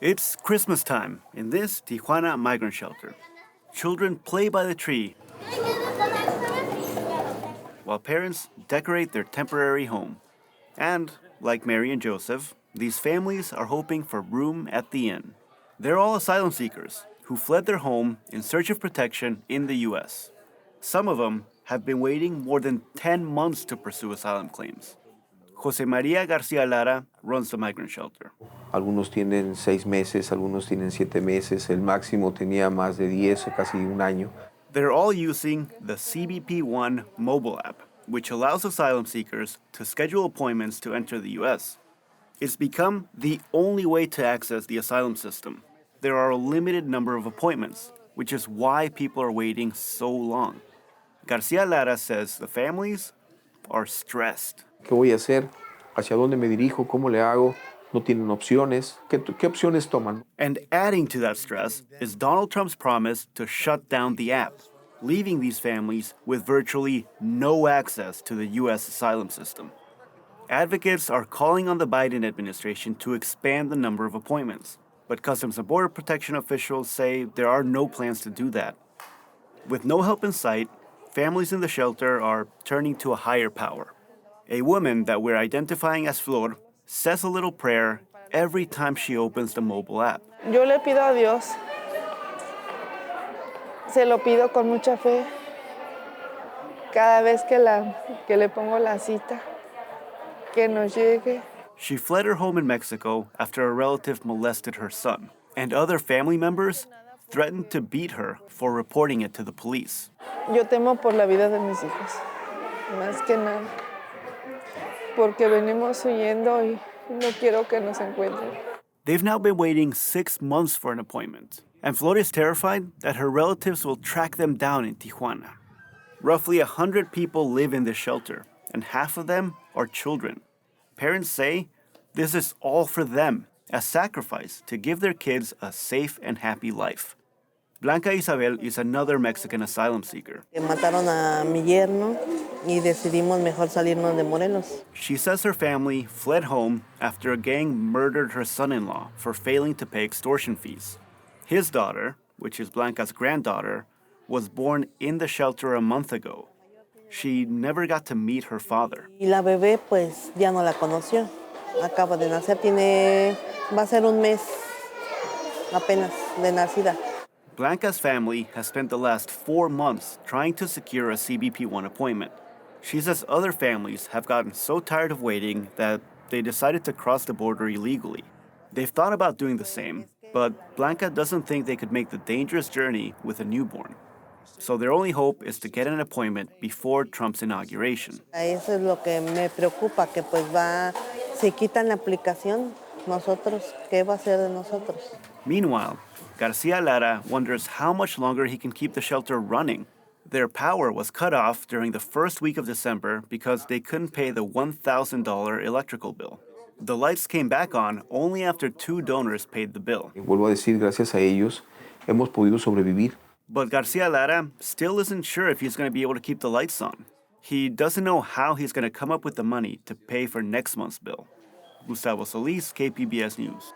It's Christmas time in this Tijuana migrant shelter. Children play by the tree while parents decorate their temporary home. And, like Mary and Joseph, these families are hoping for room at the inn. They're all asylum seekers who fled their home in search of protection in the U.S. Some of them have been waiting more than 10 months to pursue asylum claims. Jose Maria Garcia Lara runs the migrant shelter. Algunos tienen 6 meses, algunos tienen 7 meses, el máximo tenía más de 10 o casi un año. They're all using the CBP One mobile app, which allows asylum seekers to schedule appointments to enter the U.S. It's become the only way to access the asylum system. There are a limited number of appointments, which is why people are waiting so long. Garcia Lara says the families are stressed. ¿Qué voy a hacer? ¿Hacia dónde me dirijo? ¿Cómo le hago? No tienen opciones. ¿Qué opciones toman? And adding to that stress is Donald Trump's promise to shut down the app, leaving these families with virtually no access to the U.S. asylum system. Advocates are calling on the Biden administration to expand the number of appointments, but Customs and Border Protection officials say there are no plans to do that. With no help in sight, families in the shelter are turning to a higher power. A woman that we're identifying as Flor says a little prayer every time she opens the mobile app. Yo le pido a Dios, se lo pido con mucha fe, cada vez que le pongo la cita, que nos llegue. She fled her home in Mexico after a relative molested her son, and other family members threatened to beat her for reporting it to the police. Yo temo por la vida de mis hijos, más que nada, porque venimos huyendo y no quiero que nos encuentren. They've now been waiting 6 months for an appointment, and Flor is terrified that her relatives will track them down in Tijuana. Roughly 100 people live in this shelter, and half of them are children. Parents say this is all for them, a sacrifice to give their kids a safe and happy life. Blanca Isabel is another Mexican asylum seeker. Mataron a mi yerno y decidimos mejor salirnos de Morelos. She says her family fled home after a gang murdered her son-in-law for failing to pay extortion fees. His daughter, which is Blanca's granddaughter, was born in the shelter a month ago. She never got to meet her father. Y la bebé pues ya no la conoció. Acaba de nacer, va a ser un mes apenas de nacida. Blanca's family has spent the last 4 months trying to secure a CBP One appointment. She says other families have gotten so tired of waiting that they decided to cross the border illegally. They've thought about doing the same, but Blanca doesn't think they could make the dangerous journey with a newborn. So their only hope is to get an appointment before Trump's inauguration. Eso es lo que me preocupa, que pues si quitan la aplicación, nosotros, ¿qué va a ser de nosotros? Meanwhile, Garcia Lara wonders how much longer he can keep the shelter running. Their power was cut off during the first week of December because they couldn't pay the $1,000 electrical bill. The lights came back on only after 2 donors paid the bill. Y vuelvo a decir, gracias a ellos hemos podido sobrevivir. But Garcia Lara still isn't sure if he's going to be able to keep the lights on. He doesn't know how he's going to come up with the money to pay for next month's bill. Gustavo Solis, KPBS News.